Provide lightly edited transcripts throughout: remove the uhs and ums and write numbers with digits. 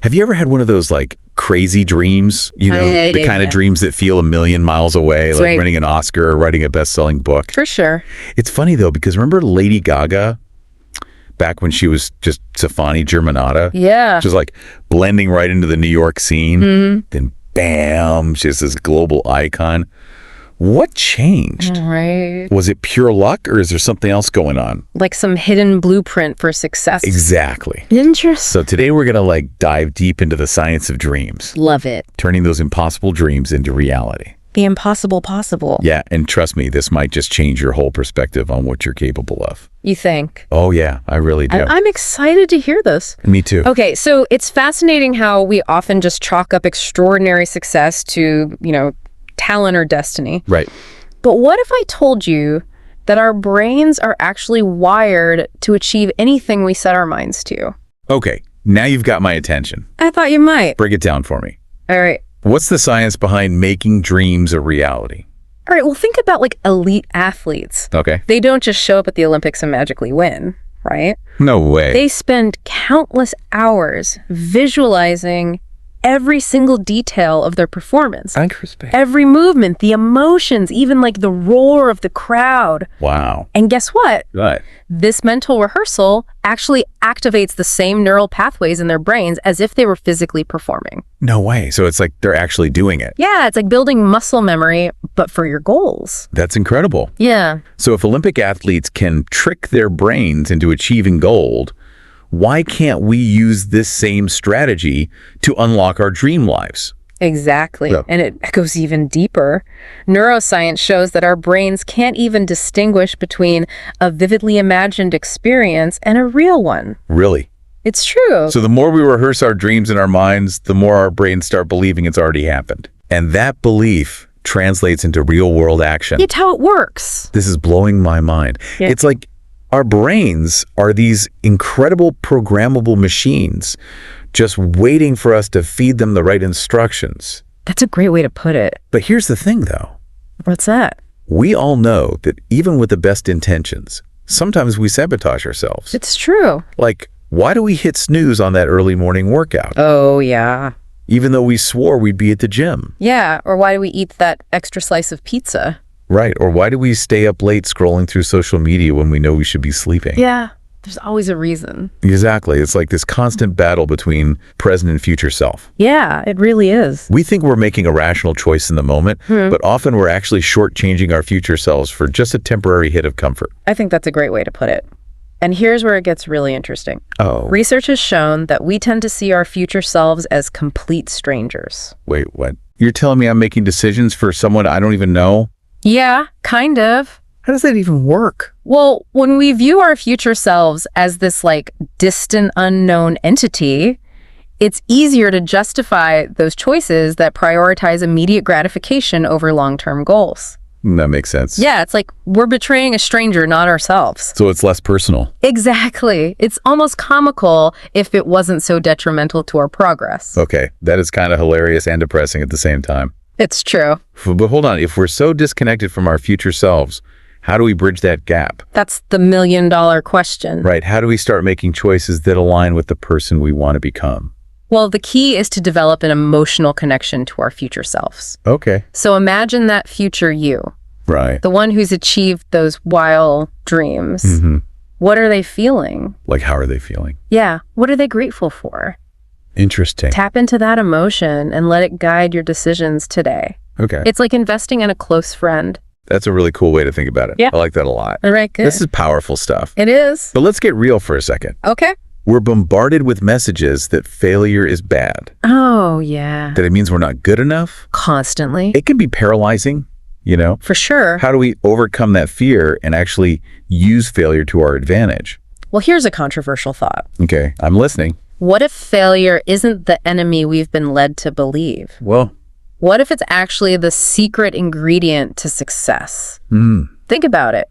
Have you ever had one of those like crazy dreams? You know, the kind of dreams that feel a million miles away, That's like right. winning an Oscar or writing a best-selling book. For sure. It's funny though, because remember Lady Gaga back when she was just Stefani Germanata? Yeah. Just like blending right into the New York scene. Then bam, she's this global icon. What changed? Right. Was it pure luck or is there something else going on? Like some hidden blueprint for success. Exactly. Interesting. So today we're going to like dive deep into the science of dreams, Love it. turning those impossible dreams into reality. The impossible possible. Yeah, and trust me, this might just change your whole perspective on what you're capable of. You think? Oh yeah, I really do. I'm excited to hear this. Me too. Okay, so it's fascinating how we often just chalk up extraordinary success to, talent or destiny. Right. But what if I told you that our brains are actually wired to achieve anything we set our minds to? Okay, now you've got my attention. I thought you might. Break it down for me. All right. What's the science behind making dreams a reality? All right, well, think about like elite athletes. Okay. They don't just show up at the Olympics and magically win, right? No way. They spend countless hours visualizing every single detail of their performance. Interesting. Every movement, the emotions, even like the roar of the crowd. Wow. And guess what? Right. This mental rehearsal actually activates the same neural pathways in their brains as if they were physically performing. No way. So it's like they're actually doing it. Yeah, it's like building muscle memory, but for your goals. That's incredible. Yeah. So if Olympic athletes can trick their brains into achieving gold, why can't we use this same strategy to unlock our dream lives? Exactly. Yeah. And it goes even deeper. Neuroscience shows that our brains can't even distinguish between a vividly imagined experience and a real one. Really? It's true. So the more we rehearse our dreams in our minds, the more our brains start believing it's already happened. And that belief translates into real-world action. It's how it works. This is blowing my mind. Yeah. It's like our brains are these incredible programmable machines just waiting for us to feed them the right instructions. That's a great way to put it. But here's the thing, though. What's that? We all know that even with the best intentions, sometimes we sabotage ourselves. It's true. Like, why do we hit snooze on that early morning workout? Oh, yeah. Even though we swore we'd be at the gym. Yeah, or why do we eat that extra slice of pizza? Right. Or why do we stay up late scrolling through social media when we know we should be sleeping? Yeah, there's always a reason. Exactly. It's like this constant battle between present and future self. Yeah, it really is. We think we're making a rational choice in the moment, but often we're actually shortchanging our future selves for just a temporary hit of comfort. I think that's a great way to put it. And here's where it gets really interesting. Oh, Research has shown that we tend to see our future selves as complete strangers. wait, what? You're telling me I'm making decisions for someone I don't even know? Yeah, kind of. How does that even work? Well, when we view our future selves as this like distant unknown entity, it's easier to justify those choices that prioritize immediate gratification over long-term goals. That makes sense. Yeah, it's like we're betraying a stranger, not ourselves. So it's less personal. Exactly. It's almost comical if it wasn't so detrimental to our progress. Okay, that is kind of hilarious and depressing at the same time. It's true. But hold on, if we're so disconnected from our future selves, how do we bridge that gap? That's the million-dollar question. Right, how do we start making choices that align with the person we want to become? Well, the key is to develop an emotional connection to our future selves. Okay. So imagine that future you, Right. the one who's achieved those wild dreams. Mm-hmm. What are they feeling? Like, how are they feeling? Yeah, what are they grateful for? Interesting. Tap into that emotion and let it guide your decisions today. Okay. It's like investing in a close friend. That's a really cool way to think about it. Yeah. I like that a lot. All right, good. This is powerful stuff. It is. But let's get real for a second. Okay. We're bombarded with messages that failure is bad, Oh, yeah. that it means we're not good enough. Constantly. It can be paralyzing, you know? For sure. How do we overcome that fear and actually use failure to our advantage? Well, here's a controversial thought. Okay, I'm listening. What if failure isn't the enemy we've been led to believe? Well, What if it's actually the secret ingredient to success? Think about it.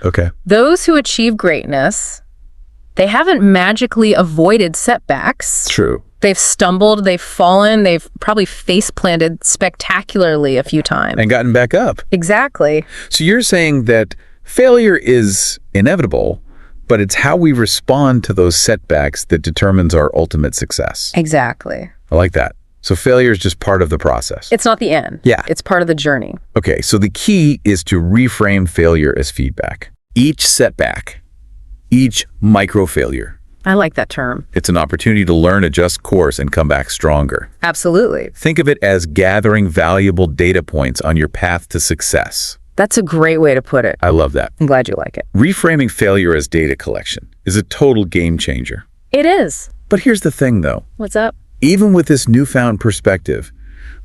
okay. Those who achieve greatness, they haven't magically avoided setbacks. True. They've stumbled, they've fallen, they've probably face-planted spectacularly a few times. And gotten back up. Exactly. So you're saying that failure is inevitable, But it's how we respond to those setbacks that determines our ultimate success. Exactly. I like that. So failure is just part of the process. It's not the end. Yeah. It's part of the journey. Okay, so the key is to reframe failure as feedback. Each setback, each micro failure, I like that term. it's an opportunity to learn, adjust course, and come back stronger. Absolutely. Think of it as gathering valuable data points on your path to success. That's a great way to put it. I love that. I'm glad you like it. Reframing failure as data collection is a total game changer. It is. But here's the thing, though. What's up? Even with this newfound perspective,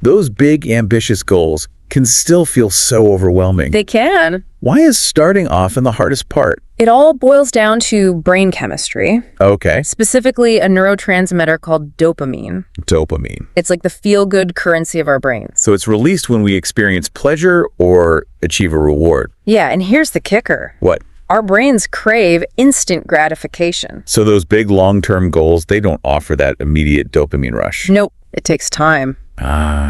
those big, ambitious goals can still feel so overwhelming. They can. Why is starting often the hardest part? It all boils down to brain chemistry, Okay, specifically a neurotransmitter called dopamine. dopamine. It's like the feel-good currency of our brains. So it's released when we experience pleasure or achieve a reward. Yeah, and here's the kicker. What? Our brains crave instant gratification. So those big long-term goals, they don't offer that immediate dopamine rush. Nope, it takes time.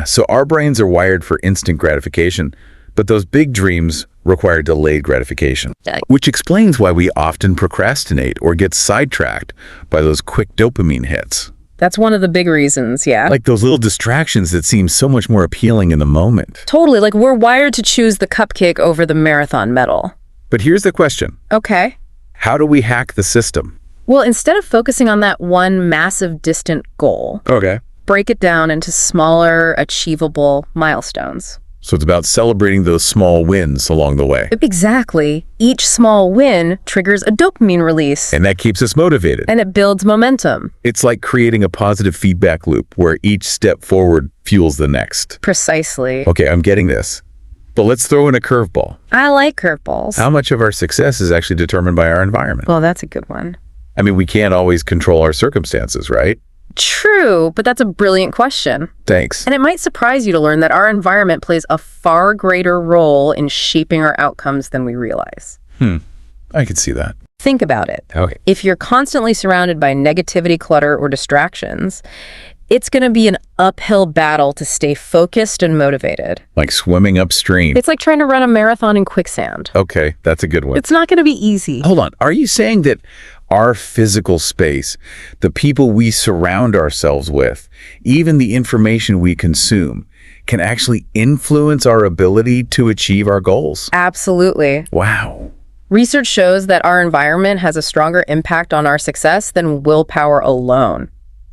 So our brains are wired for instant gratification, but those big dreams require delayed gratification, which explains why we often procrastinate or get sidetracked by those quick dopamine hits. That's one of the big reasons, yeah. Like those little distractions that seem so much more appealing in the moment. Totally, like we're wired to choose the cupcake over the marathon medal. But here's the question. Okay. How do we hack the system? Well, instead of focusing on that one massive distant goal, Okay. break it down into smaller, achievable milestones. So it's about celebrating those small wins along the way. Exactly. Each small win triggers a dopamine release, And that keeps us motivated. and it builds momentum. It's like creating a positive feedback loop where each step forward fuels the next. Precisely. Okay, I'm getting this. But let's throw in a curveball. I like curveballs. How much of our success is actually determined by our environment? Well, that's a good one. I mean, we can't always control our circumstances, right? True, but that's a brilliant question. Thanks. And it might surprise you to learn that our environment plays a far greater role in shaping our outcomes than we realize. I can see that. Think about it. Okay. If you're constantly surrounded by negativity, clutter, or distractions, it's going to be an uphill battle to stay focused and motivated. Like swimming upstream. It's like trying to run a marathon in quicksand. Okay, that's a good one. It's not going to be easy. Hold on. Are you saying that our physical space, the people we surround ourselves with, even the information we consume, can actually influence our ability to achieve our goals? Absolutely. Wow. Research shows that our environment has a stronger impact on our success than willpower alone.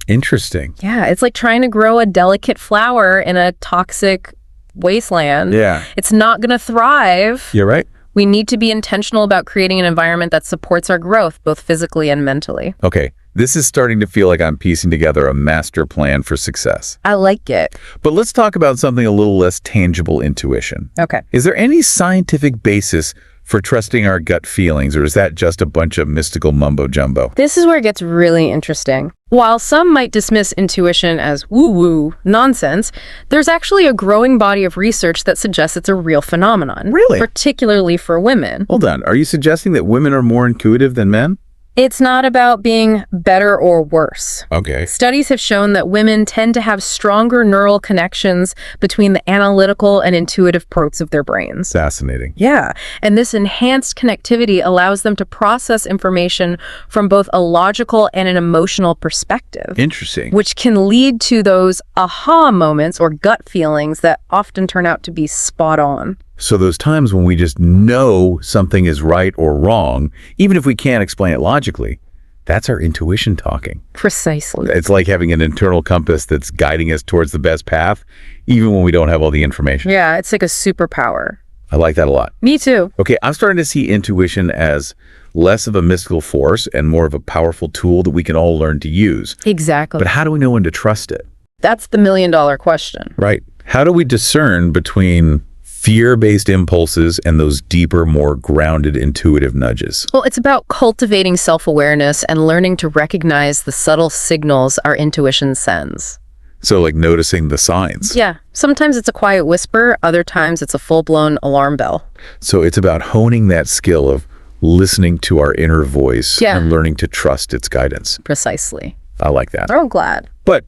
Interesting. Yeah, it's like trying to grow a delicate flower in a toxic wasteland. Yeah. It's not going to thrive. You're right. We need to be intentional about creating an environment that supports our growth, both physically and mentally. Okay, this is starting to feel like I'm piecing together a master plan for success. I like it. But let's talk about something a little less tangible: intuition. Okay. Is there any scientific basis for trusting our gut feelings, or is that just a bunch of mystical mumbo-jumbo? This is where it gets really interesting. While some might dismiss intuition as woo-woo nonsense, there's actually a growing body of research that suggests it's a real phenomenon. Really? Particularly for women. Hold on, are you suggesting that women are more intuitive than men? It's not about being better or worse. Okay. Studies have shown that women tend to have stronger neural connections between the analytical and intuitive parts of their brains. Fascinating. Yeah, and this enhanced connectivity allows them to process information from both a logical and an emotional perspective, Interesting. which can lead to those aha moments or gut feelings that often turn out to be spot on. So those times when we just know something is right or wrong, even if we can't explain it logically, that's our intuition talking. Precisely. It's like having an internal compass that's guiding us towards the best path, even when we don't have all the information. Yeah, it's like a superpower. I like that a lot. Me too. Okay, I'm starting to see intuition as less of a mystical force and more of a powerful tool that we can all learn to use. Exactly. But how do we know when to trust it? That's the million-dollar question. Right. How do we discern between fear-based impulses and those deeper, more grounded, intuitive nudges? Well, it's about cultivating self-awareness and learning to recognize the subtle signals our intuition sends. So like noticing the signs. Yeah, sometimes it's a quiet whisper, other times it's a full-blown alarm bell. So it's about honing that skill of listening to our inner voice and learning to trust its guidance. Precisely. I like that. Oh, glad. But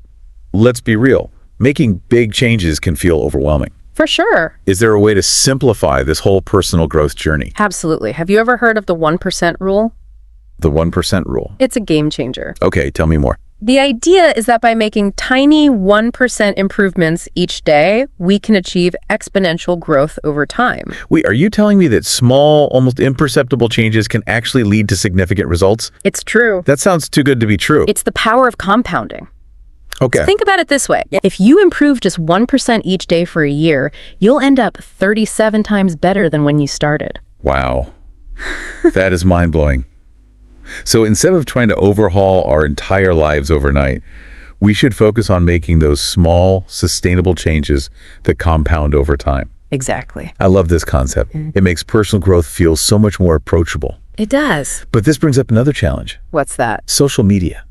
let's be real. Making big changes can feel overwhelming. For sure. Is there a way to simplify this whole personal growth journey? Absolutely. Have you ever heard of the 1% rule? The 1% rule. It's a game changer. Okay, tell me more. The idea is that by making tiny 1% improvements each day, we can achieve exponential growth over time. Wait, are you telling me that small, almost imperceptible changes can actually lead to significant results? It's true. That sounds too good to be true. It's the power of compounding. Okay. So think about it this way. If you improve just 1% each day for a year, you'll end up 37 times better than when you started. Wow. That is mind-blowing. So instead of trying to overhaul our entire lives overnight, we should focus on making those small, sustainable changes that compound over time. Exactly. I love this concept. It makes personal growth feel so much more approachable. It does. But this brings up another challenge. What's that? Social media.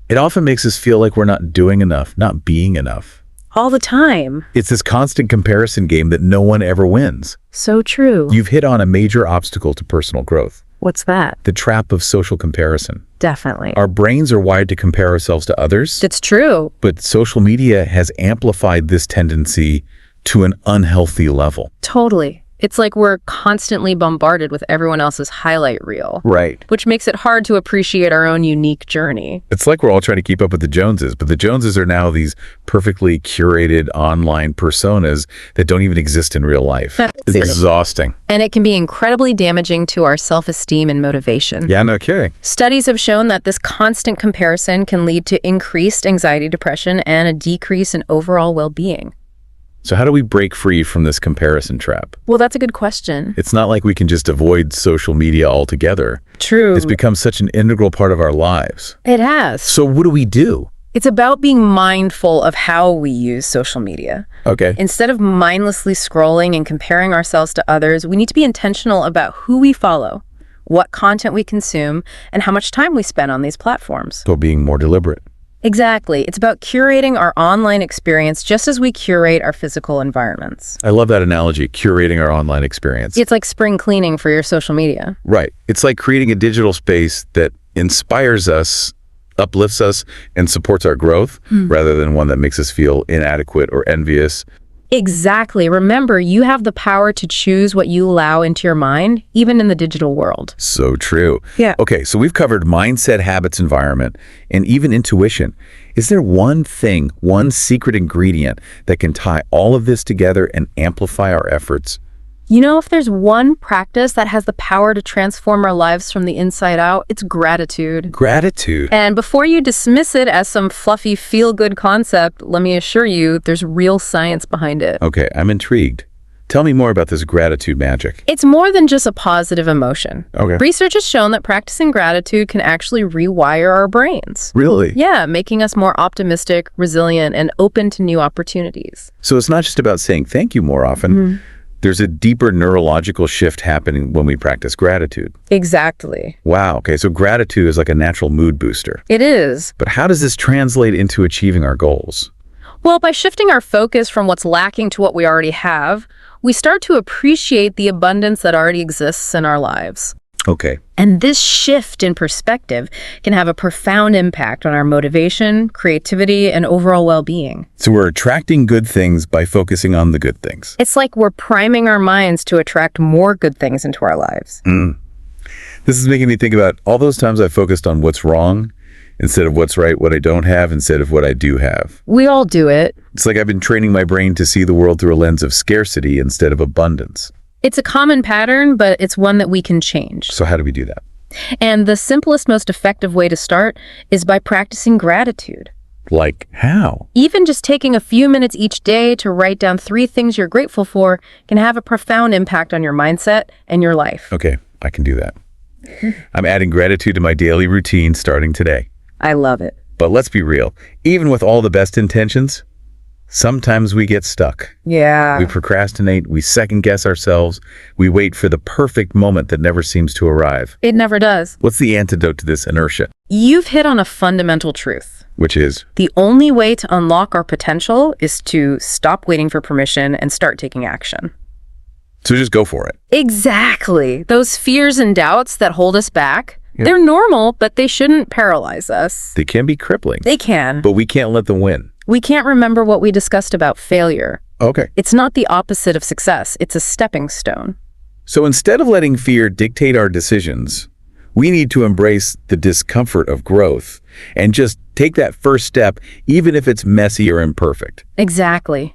It often makes us feel like we're not doing enough, not being enough. All the time. It's this constant comparison game that no one ever wins. So true. You've hit on a major obstacle to personal growth. What's that? The trap of social comparison. Definitely. Our brains are wired to compare ourselves to others, It's true. but social media has amplified this tendency to an unhealthy level. Totally. It's like we're constantly bombarded with everyone else's highlight reel, Right. which makes it hard to appreciate our own unique journey. It's like we're all trying to keep up with the Joneses, but the Joneses are now these perfectly curated online personas that don't even exist in real life. It's exhausting. And it can be incredibly damaging to our self-esteem and motivation. Yeah, no kidding. Studies have shown that this constant comparison can lead to increased anxiety, depression, and a decrease in overall well-being. So how do we break free from this comparison trap? Well, that's a good question. It's not like we can just avoid social media altogether. True. It's become such an integral part of our lives. It has. So what do we do? It's about being mindful of how we use social media. Okay. Instead of mindlessly scrolling and comparing ourselves to others, we need to be intentional about who we follow, what content we consume, and how much time we spend on these platforms. So being more deliberate. Exactly. It's about curating our online experience just as we curate our physical environments. I love that analogy, curating our online experience. It's like spring cleaning for your social media. Right. It's like creating a digital space that inspires us, uplifts us, and supports our growth, rather than one that makes us feel inadequate or envious. Exactly. Remember, you have the power to choose what you allow into your mind, even in the digital world. So true. Yeah. Okay, so we've covered mindset, habits, environment, and even intuition. Is there one thing, one secret ingredient that can tie all of this together and amplify our efforts? You know, if there's one practice that has the power to transform our lives from the inside out, it's gratitude. Gratitude. And before you dismiss it as some fluffy feel-good concept, let me assure you, there's real science behind it. Okay, I'm intrigued. Tell me more about this gratitude magic. It's more than just a positive emotion. Okay. Research has shown that practicing gratitude can actually rewire our brains. Really? Yeah, making us more optimistic, resilient, and open to new opportunities. So it's not just about saying thank you more often. There's a deeper neurological shift happening when we practice gratitude. Exactly. Wow, okay, so gratitude is like a natural mood booster. It is. But how does this translate into achieving our goals? Well, by shifting our focus from what's lacking to what we already have, we start to appreciate the abundance that already exists in our lives. Okay. And this shift in perspective can have a profound impact on our motivation, creativity, and overall well-being. So we're attracting good things by focusing on the good things. It's like we're priming our minds to attract more good things into our lives. This is making me think about all those times I focused on what's wrong instead of what's right, what I don't have instead of what I do have. We all do it. It's like I've been training my brain to see the world through a lens of scarcity instead of abundance. It's a common pattern, but it's one that we can change. So how do we do that? And the simplest, most effective way to start is by practicing gratitude. Like how? Even just taking a few minutes each day to write down 3 things you're grateful for can have a profound impact on your mindset and your life. Okay, I can do that. I'm adding gratitude to my daily routine starting today. I love it. But let's be real. Even with all the best intentions, sometimes we get stuck. Yeah. We procrastinate, we second-guess ourselves, we wait for the perfect moment that never seems to arrive. It never does. What's the antidote to this inertia? You've hit on a fundamental truth. Which is, The only way to unlock our potential is to stop waiting for permission and start taking action. so just go for it. Exactly. Those fears and doubts that hold us back, they're normal, but they shouldn't paralyze us. They can be crippling, They can. but we can't let them win. We can't remember what we discussed about failure. Okay. It's not the opposite of success. It's a stepping stone. So instead of letting fear dictate our decisions, We need to embrace the discomfort of growth and just take that first step, even if it's messy or imperfect. Exactly.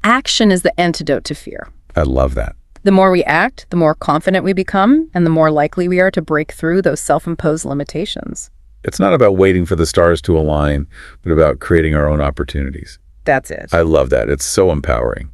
Action is the antidote to fear. I love that. The more we act, the more confident we become, and the more likely we are to break through those self-imposed limitations. It's not about waiting for the stars to align, but about creating our own opportunities. That's it. I love that. It's so empowering.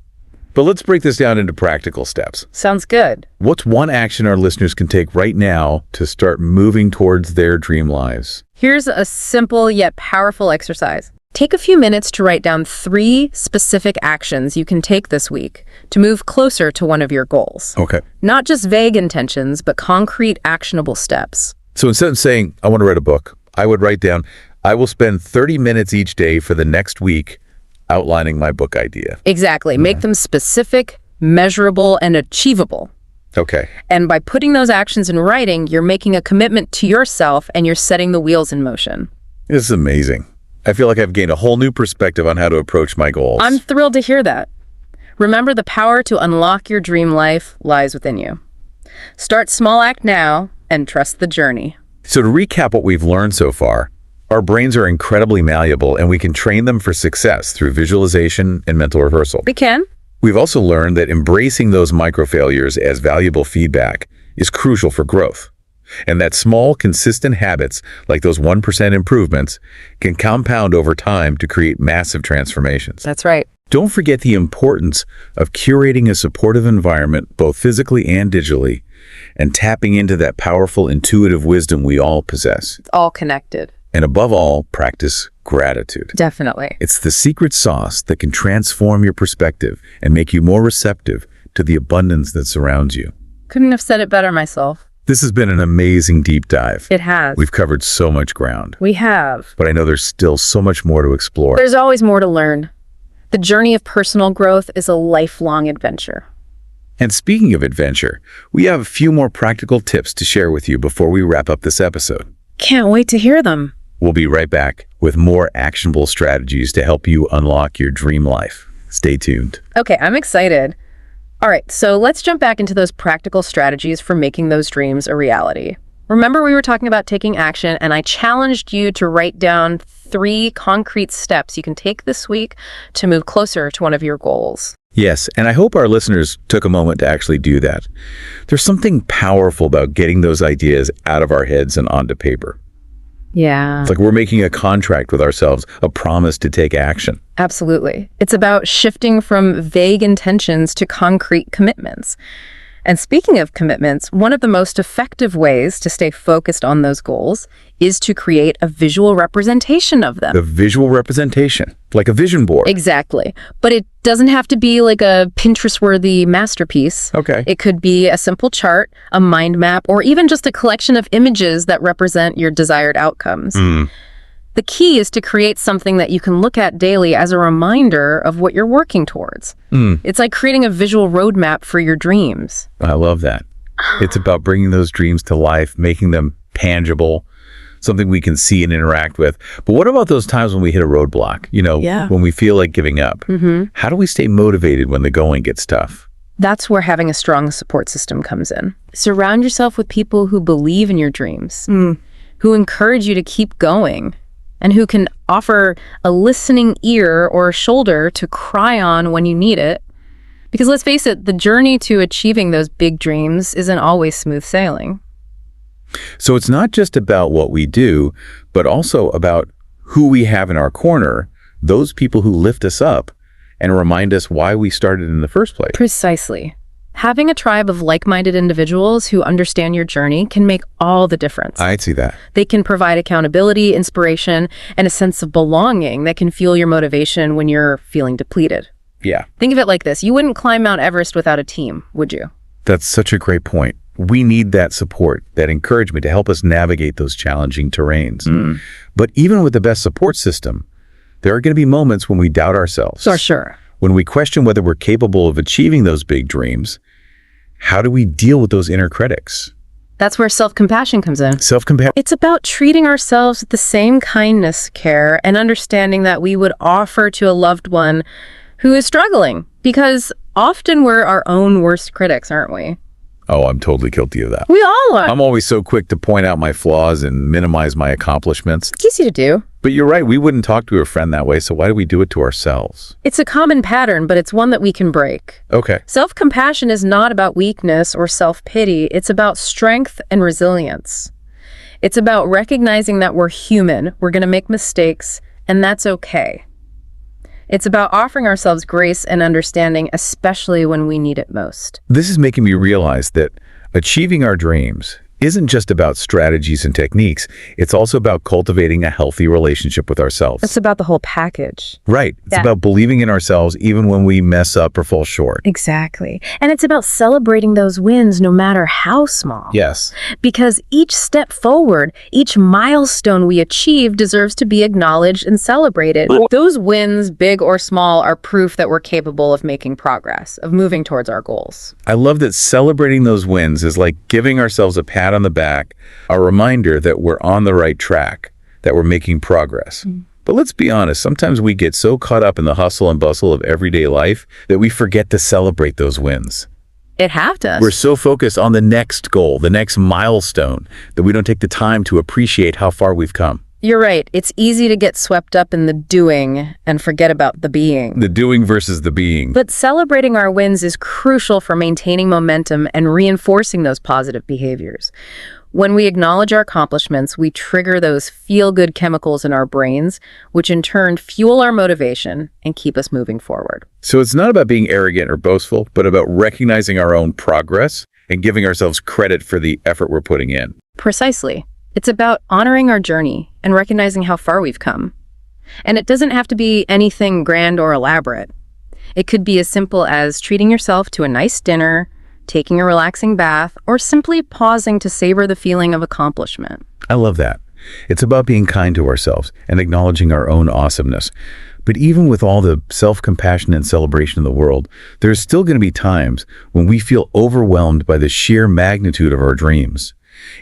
But let's break this down into practical steps. Sounds good. What's one action our listeners can take right now to start moving towards their dream lives? Here's a simple yet powerful exercise. Take a few minutes to write down 3 specific actions you can take this week to move closer to one of your goals. Okay. Not just vague intentions, but concrete, actionable steps. So instead of saying, I want to write a book, I would write down, I will spend 30 minutes each day for the next week outlining my book idea. Exactly. Make them specific, measurable, and achievable. Okay. And by putting those actions in writing, you're making a commitment to yourself and you're setting the wheels in motion. This is amazing. I feel like I've gained a whole new perspective on how to approach my goals. I'm thrilled to hear that. Remember, the power to unlock your dream life lies within you. Start small, act now, and trust the journey. So to recap what we've learned so far, our brains are incredibly malleable and we can train them for success through visualization and mental rehearsal. We can. We've also learned that embracing those micro-failures as valuable feedback is crucial for growth, and that small, consistent habits, like those 1% improvements, can compound over time to create massive transformations. That's right. Don't forget the importance of curating a supportive environment, both physically and digitally, and tapping into that powerful, intuitive wisdom we all possess. It's all connected. And above all, practice gratitude. Definitely. It's the secret sauce that can transform your perspective and make you more receptive to the abundance that surrounds you. Couldn't have said it better myself. This has been an amazing deep dive. It has. We've covered so much ground, We have. but I know there's still so much more to explore. There's always more to learn. The journey of personal growth is a lifelong adventure. And speaking of adventure, we have a few more practical tips to share with you before we wrap up this episode. Can't wait to hear them. We'll be right back with more actionable strategies to help you unlock your dream life. Stay tuned. Okay, I'm excited. All right, so let's jump back into those practical strategies for making those dreams a reality. Remember, we were talking about taking action, and I challenged you to write down 3 concrete steps you can take this week to move closer to one of your goals. Yes, and I hope our listeners took a moment to actually do that. There's something powerful about getting those ideas out of our heads and onto paper. Yeah. It's like we're making a contract with ourselves, a promise to take action. Absolutely. It's about shifting from vague intentions to concrete commitments. And speaking of commitments, one of the most effective ways to stay focused on those goals is to create a visual representation of them. The visual representation, like a vision board. Exactly. But it doesn't have to be like a Pinterest-worthy masterpiece. Okay. It could be a simple chart, a mind map, or even just a collection of images that represent your desired outcomes. The key is to create something that you can look at daily as a reminder of what you're working towards. It's like creating a visual roadmap for your dreams. I love that. It's about bringing those dreams to life, making them tangible, something we can see and interact with. But what about those times when we hit a roadblock? When we feel like giving up? How do we stay motivated when the going gets tough? That's where having a strong support system comes in. Surround yourself with people who believe in your dreams, who encourage you to keep going, and who can offer a listening ear or a shoulder to cry on when you need it. Because let's face it, the journey to achieving those big dreams isn't always smooth sailing. So it's not just about what we do, but also about who we have in our corner, those people who lift us up and remind us why we started in the first place. Precisely. Having a tribe of like-minded individuals who understand your journey can make all the difference. I'd see that. They can provide accountability, inspiration, and a sense of belonging that can fuel your motivation when you're feeling depleted. Yeah. Think of it like this. You wouldn't climb Mount Everest without a team, would you? That's such a great point. We need that support, that encouragement to help us navigate those challenging terrains. But even with the best support system, there are going to be moments when we doubt ourselves. For sure. When we question whether we're capable of achieving those big dreams. How do we deal with those inner critics? That's where self-compassion comes in. Self-compassion. It's about treating ourselves with the same kindness, care, and understanding that we would offer to a loved one who is struggling. Because often we're our own worst critics, aren't we? Oh, I'm totally guilty of that. We all are. I'm always so quick to point out my flaws and minimize my accomplishments. It's easy to do. But you're right, we wouldn't talk to a friend that way, so why do we do it to ourselves? It's a common pattern, but it's one that we can break. Okay. Self-compassion is not about weakness or self-pity. It's about strength and resilience. It's about recognizing that we're human, we're going to make mistakes, and that's okay. It's about offering ourselves grace and understanding, especially when we need it most. This is making me realize that achieving our dreams isn't just about strategies and techniques. It's also about cultivating a healthy relationship with ourselves. It's about the whole package. Right. It's about believing in ourselves even when we mess up or fall short. Exactly. And it's about celebrating those wins no matter how small. Yes. Because each step forward, each milestone we achieve deserves to be acknowledged and celebrated. Those wins, big or small, are proof that we're capable of making progress, of moving towards our goals. I love that celebrating those wins is like giving ourselves a pat on the back, a reminder that we're on the right track, that we're making progress. But let's be honest, sometimes we get so caught up in the hustle and bustle of everyday life that we forget to celebrate those wins. It have to. We're so focused on the next goal, the next milestone, that we don't take the time to appreciate how far we've come. You're right. It's easy to get swept up in the doing and forget about the being. The doing versus the being. But celebrating our wins is crucial for maintaining momentum and reinforcing those positive behaviors. When we acknowledge our accomplishments, we trigger those feel-good chemicals in our brains, which in turn fuel our motivation and keep us moving forward. So it's not about being arrogant or boastful, but about recognizing our own progress and giving ourselves credit for the effort we're putting in. Precisely. It's about honoring our journey and recognizing how far we've come. And it doesn't have to be anything grand or elaborate. It could be as simple as treating yourself to a nice dinner, taking a relaxing bath, or simply pausing to savor the feeling of accomplishment. I love that. It's about being kind to ourselves and acknowledging our own awesomeness. But even with all the self-compassion and celebration in the world, there's still going to be times when we feel overwhelmed by the sheer magnitude of our dreams.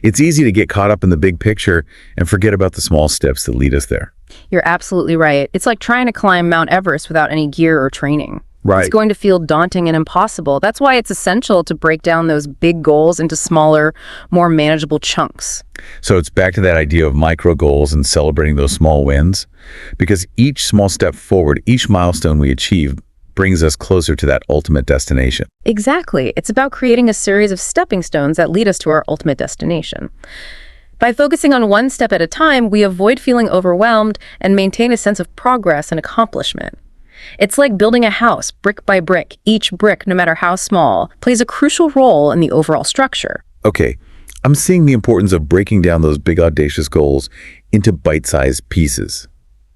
It's easy to get caught up in the big picture and forget about the small steps that lead us there. You're absolutely right. It's like trying to climb Mount Everest without any gear or training. Right. It's going to feel daunting and impossible. That's why it's essential to break down those big goals into smaller, more manageable chunks. So it's back to that idea of micro goals and celebrating those small wins, because each small step forward, each milestone we achieve, brings us closer to that ultimate destination. Exactly. It's about creating a series of stepping stones that lead us to our ultimate destination. By focusing on one step at a time, we avoid feeling overwhelmed and maintain a sense of progress and accomplishment. It's like building a house brick by brick. Each brick, no matter how small, plays a crucial role in the overall structure. Okay, I'm seeing the importance of breaking down those big audacious goals into bite-sized pieces.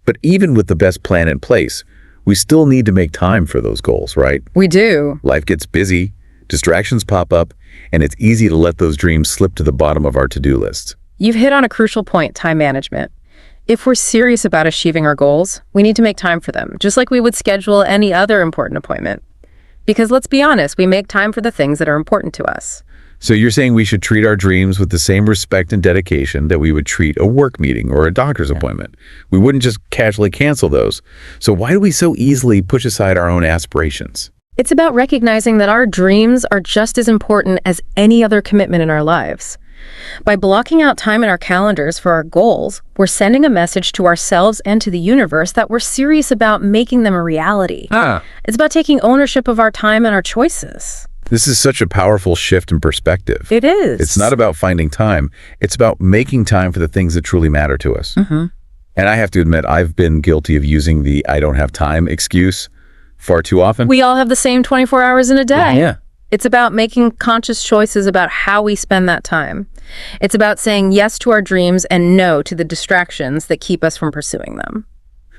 But even with the best plan in place, we still need to make time for those goals, right? We do. Life gets busy, distractions pop up, and it's easy to let those dreams slip to the bottom of our to-do list. You've hit on a crucial point, time management. If we're serious about achieving our goals, we need to make time for them, just like we would schedule any other important appointment. Because let's be honest, we make time for the things that are important to us. So you're saying we should treat our dreams with the same respect and dedication that we would treat a work meeting or a doctor's appointment. We wouldn't just casually cancel those. So why do we so easily push aside our own aspirations? It's about recognizing that our dreams are just as important as any other commitment in our lives. By blocking out time in our calendars for our goals, we're sending a message to ourselves and to the universe that we're serious about making them a reality. It's about taking ownership of our time and our choices. This is such a powerful shift in perspective. It is. It's not about finding time. It's about making time for the things that truly matter to us. And I have to admit, I've been guilty of using the "I don't have time" excuse far too often. We all have the same 24 hours in a day. Yeah. It's about making conscious choices about how we spend that time. It's about saying yes to our dreams and no to the distractions that keep us from pursuing them.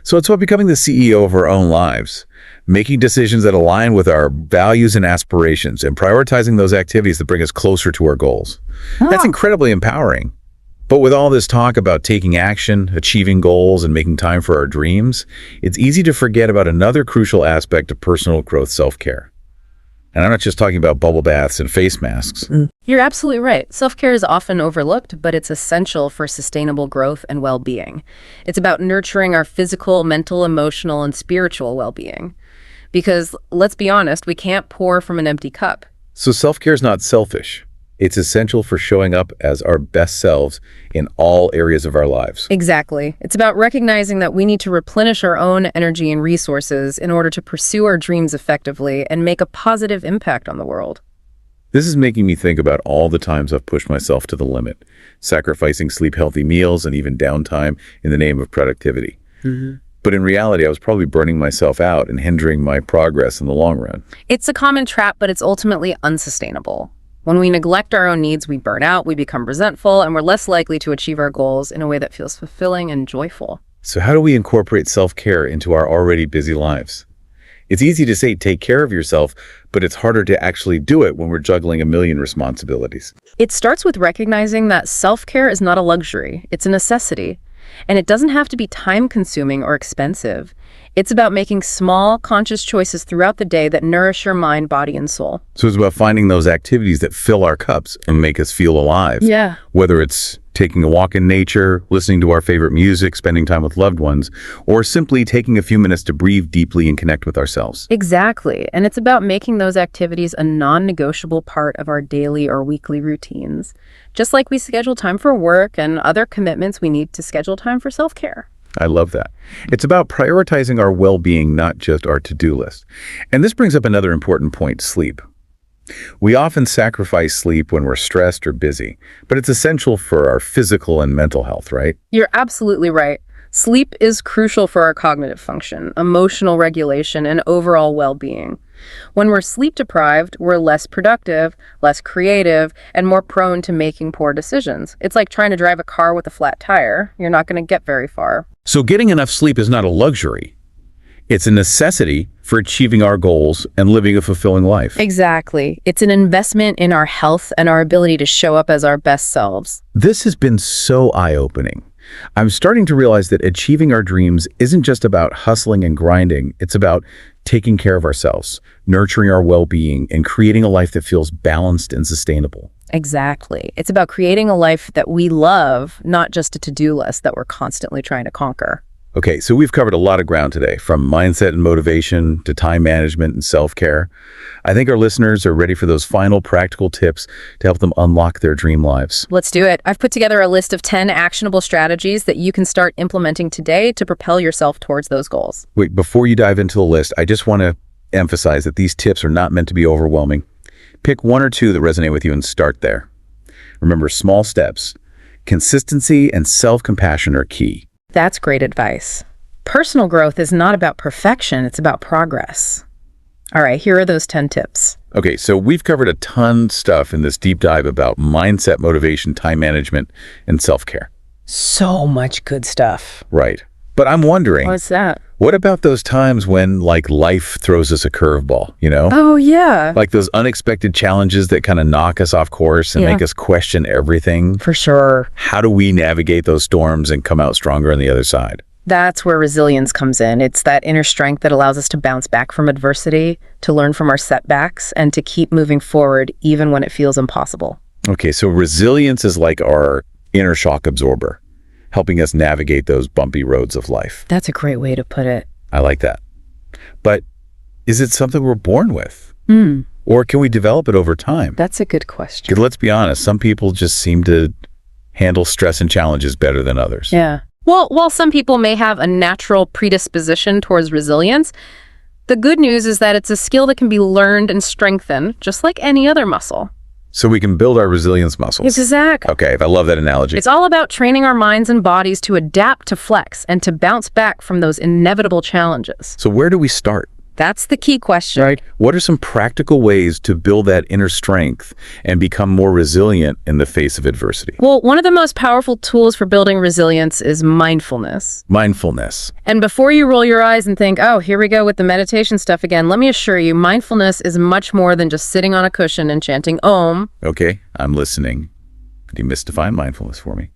So it's about becoming the CEO of our own lives, making decisions that align with our values and aspirations, and prioritizing those activities that bring us closer to our goals. That's incredibly empowering. But with all this talk about taking action, achieving goals, and making time for our dreams, it's easy to forget about another crucial aspect of personal growth self-care. And I'm not just talking about bubble baths and face masks. You're absolutely right. Self-care is often overlooked, but it's essential for sustainable growth and well-being. It's about nurturing our physical, mental, emotional, and spiritual well-being. Because, let's be honest, we can't pour from an empty cup. So self-care is not selfish. It's essential for showing up as our best selves in all areas of our lives. Exactly. It's about recognizing that we need to replenish our own energy and resources in order to pursue our dreams effectively and make a positive impact on the world. This is making me think about all the times I've pushed myself to the limit, sacrificing sleep-healthy meals and even downtime in the name of productivity. But in reality, I was probably burning myself out and hindering my progress in the long run. It's a common trap, but it's ultimately unsustainable. When we neglect our own needs, we burn out, we become resentful, and we're less likely to achieve our goals in a way that feels fulfilling and joyful. So how do we incorporate self-care into our already busy lives? It's easy to say take care of yourself, but it's harder to actually do it when we're juggling a million responsibilities. It starts with recognizing that self-care is not a luxury, it's a necessity. And it doesn't have to be time-consuming or expensive. It's about making small, conscious choices throughout the day that nourish your mind, body, and soul. So it's about finding those activities that fill our cups and make us feel alive. Yeah. Whether it's taking a walk in nature, listening to our favorite music, spending time with loved ones, or simply taking a few minutes to breathe deeply and connect with ourselves. Exactly. And it's about making those activities a non-negotiable part of our daily or weekly routines. Just like we schedule time for work and other commitments, we need to schedule time for self-care. I love that. It's about prioritizing our well-being, not just our to-do list. And this brings up another important point, sleep. We often sacrifice sleep when we're stressed or busy, but it's essential for our physical and mental health, right? You're absolutely right. Sleep is crucial for our cognitive function, emotional regulation, and overall well-being. When we're sleep deprived, we're less productive, less creative, and more prone to making poor decisions. It's like trying to drive a car with a flat tire. You're not going to get very far. So getting enough sleep is not a luxury. It's a necessity for achieving our goals and living a fulfilling life. Exactly. It's an investment in our health and our ability to show up as our best selves. This has been so eye-opening. I'm starting to realize that achieving our dreams isn't just about hustling and grinding. It's about taking care of ourselves, nurturing our well-being, and creating a life that feels balanced and sustainable. Exactly. It's about creating a life that we love, not just a to-do list that we're constantly trying to conquer. Okay, so we've covered a lot of ground today, from mindset and motivation to time management and self-care. I think our listeners are ready for those final practical tips to help them unlock their dream lives. Let's do it. I've put together a list of 10 actionable strategies that you can start implementing today to propel yourself towards those goals. Wait, before you dive into the list, I just want to emphasize that these tips are not meant to be overwhelming. Pick one or two that resonate with you and start there. Remember, small steps, consistency, and self-compassion are key. That's great advice. Personal growth is not about perfection, it's about progress. All right, here are those 10 tips. Okay, so we've covered a ton of stuff in this deep dive about mindset, motivation, time management, and self-care. So much good stuff. Right. But I'm wondering, What's that? what about those times when, life throws us a curveball, Oh, yeah. Like those unexpected challenges that kind of knock us off course and make us question everything? For sure. How do we navigate those storms and come out stronger on the other side? That's where resilience comes in. It's that inner strength that allows us to bounce back from adversity, to learn from our setbacks, and to keep moving forward even when it feels impossible. Okay, so resilience is like our inner shock absorber, helping us navigate those bumpy roads of life. That's a great way to put it. I like that. But is it something we're born with? Or can we develop it over time? That's a good question. 'Cause let's be honest, some people just seem to handle stress and challenges better than others. Yeah. Well, while some people may have a natural predisposition towards resilience, the good news is that it's a skill that can be learned and strengthened, just like any other muscle. So we can build our resilience muscles. Exactly. Okay, I love that analogy. It's all about training our minds and bodies to adapt, to flex, and to bounce back from those inevitable challenges. So where do we start? That's the key question. Right. What are some practical ways to build that inner strength and become more resilient in the face of adversity? Well, one of the most powerful tools for building resilience is mindfulness. Mindfulness. And before you roll your eyes and think, oh, here we go with the meditation stuff again, let me assure you, mindfulness is much more than just sitting on a cushion and chanting Om. Okay, I'm listening. Demystify mindfulness for me.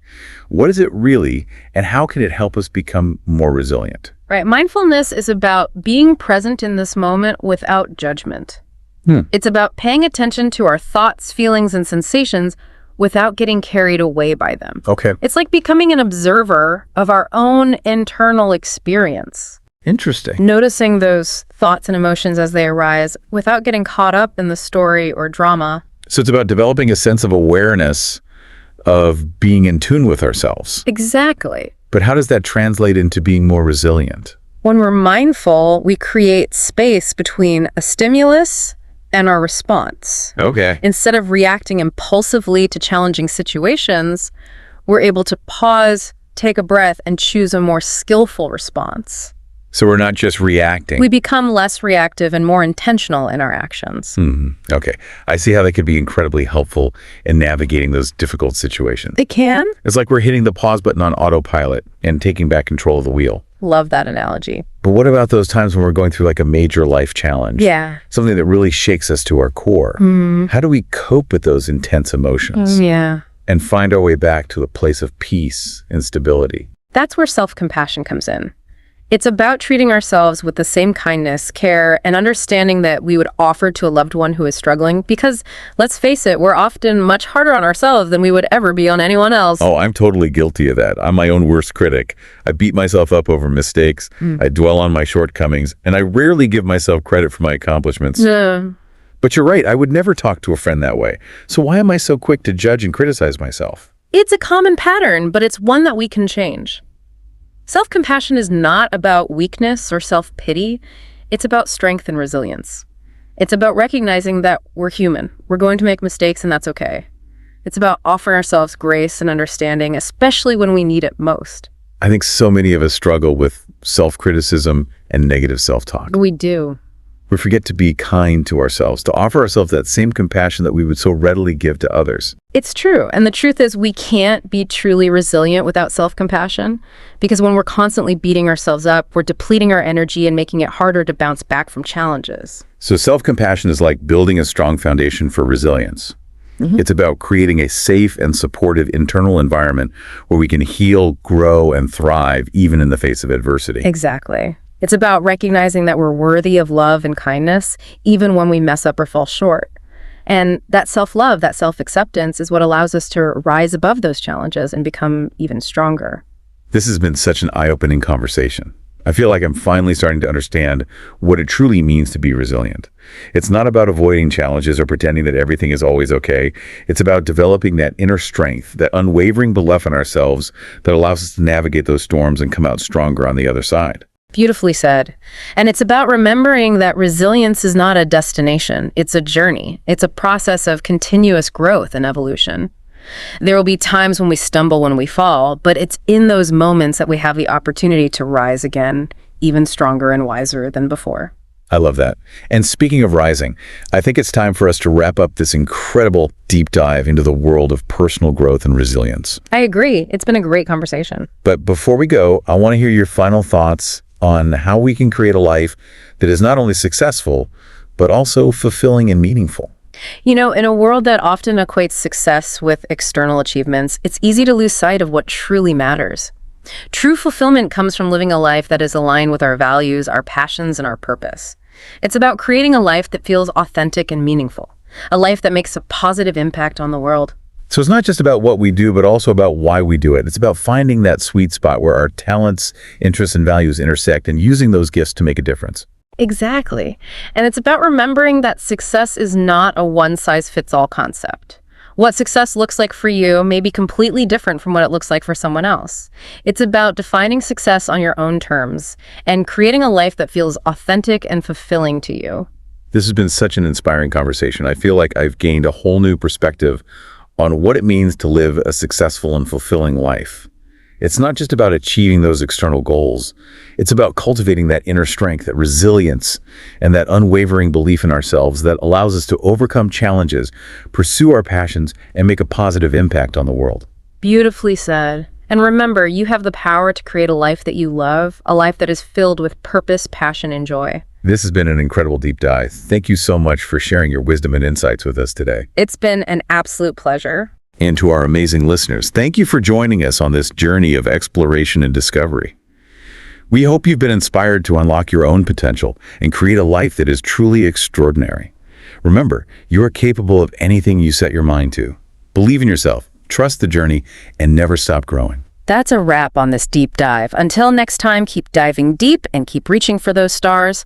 What is it really, and how can it help us become more resilient? Right. Mindfulness is about being present in this moment without judgment. It's about paying attention to our thoughts, feelings, and sensations without getting carried away by them. Okay. It's like becoming an observer of our own internal experience. Interesting. Noticing those thoughts and emotions as they arise without getting caught up in the story or drama. So it's about developing a sense of awareness of being in tune with ourselves. Exactly. But how does that translate into being more resilient? When we're mindful, we create space between a stimulus and our response. Okay. Instead of reacting impulsively to challenging situations, we're able to pause, take a breath, and choose a more skillful response. So we're not just reacting. We become less reactive and more intentional in our actions. Okay. I see how that could be incredibly helpful in navigating those difficult situations. It can? It's like we're hitting the pause button on autopilot and taking back control of the wheel. Love that analogy. But what about those times when we're going through like a major life challenge? Yeah. Something that really shakes us to our core. How do we cope with those intense emotions Yeah. and find our way back to a place of peace and stability? That's where self-compassion comes in. It's about treating ourselves with the same kindness, care, and understanding that we would offer to a loved one who is struggling. Because, let's face it, we're often much harder on ourselves than we would ever be on anyone else. Oh, I'm totally guilty of that. I'm my own worst critic. I beat myself up over mistakes. I dwell on my shortcomings, and I rarely give myself credit for my accomplishments. But you're right, I would never talk to a friend that way. So why am I so quick to judge and criticize myself? It's a common pattern, but it's one that we can change. Self-compassion is not about weakness or self-pity. It's about strength and resilience. It's about recognizing that we're human. We're going to make mistakes, and that's okay. It's about offering ourselves grace and understanding, especially when we need it most. I think so many of us struggle with self-criticism and negative self-talk. We do. We forget to be kind to ourselves, to offer ourselves that same compassion that we would so readily give to others. It's true. And the truth is we can't be truly resilient without self-compassion, because when we're constantly beating ourselves up, we're depleting our energy and making it harder to bounce back from challenges. So self-compassion is like building a strong foundation for resilience. It's about creating a safe and supportive internal environment where we can heal, grow, and thrive even in the face of adversity. Exactly. It's about recognizing that we're worthy of love and kindness, even when we mess up or fall short. And that self-love, that self-acceptance is what allows us to rise above those challenges and become even stronger. This has been such an eye-opening conversation. I feel like I'm finally starting to understand what it truly means to be resilient. It's not about avoiding challenges or pretending that everything is always okay. It's about developing that inner strength, that unwavering belief in ourselves that allows us to navigate those storms and come out stronger on the other side. Beautifully said. And it's about remembering that resilience is not a destination. It's a journey. It's a process of continuous growth and evolution. There will be times when we stumble, when we fall, but it's in those moments that we have the opportunity to rise again, even stronger and wiser than before. I love that. And speaking of rising, I think it's time for us to wrap up this incredible deep dive into the world of personal growth and resilience. I agree. It's been a great conversation. But before we go, I want to hear your final thoughts on how we can create a life that is not only successful, but also fulfilling and meaningful. You know, in a world that often equates success with external achievements, it's easy to lose sight of what truly matters. True fulfillment comes from living a life that is aligned with our values, our passions, and our purpose. It's about creating a life that feels authentic and meaningful, a life that makes a positive impact on the world. So it's not just about what we do, but also about why we do it. It's about finding that sweet spot where our talents, interests, and values intersect and using those gifts to make a difference. Exactly. And it's about remembering that success is not a one-size-fits-all concept. What success looks like for you may be completely different from what it looks like for someone else. It's about defining success on your own terms and creating a life that feels authentic and fulfilling to you. This has been such an inspiring conversation. I feel like I've gained a whole new perspective on what it means to live a successful and fulfilling life. It's not just about achieving those external goals. It's about cultivating that inner strength, that resilience, and that unwavering belief in ourselves that allows us to overcome challenges, pursue our passions, and make a positive impact on the world. Beautifully said. And remember, you have the power to create a life that you love, a life that is filled with purpose, passion, and joy. This has been an incredible deep dive. Thank you so much for sharing your wisdom and insights with us today. It's been an absolute pleasure. And to our amazing listeners, thank you for joining us on this journey of exploration and discovery. We hope you've been inspired to unlock your own potential and create a life that is truly extraordinary. Remember, you are capable of anything you set your mind to. Believe in yourself, trust the journey, and never stop growing. That's a wrap on this deep dive. Until next time, keep diving deep and keep reaching for those stars.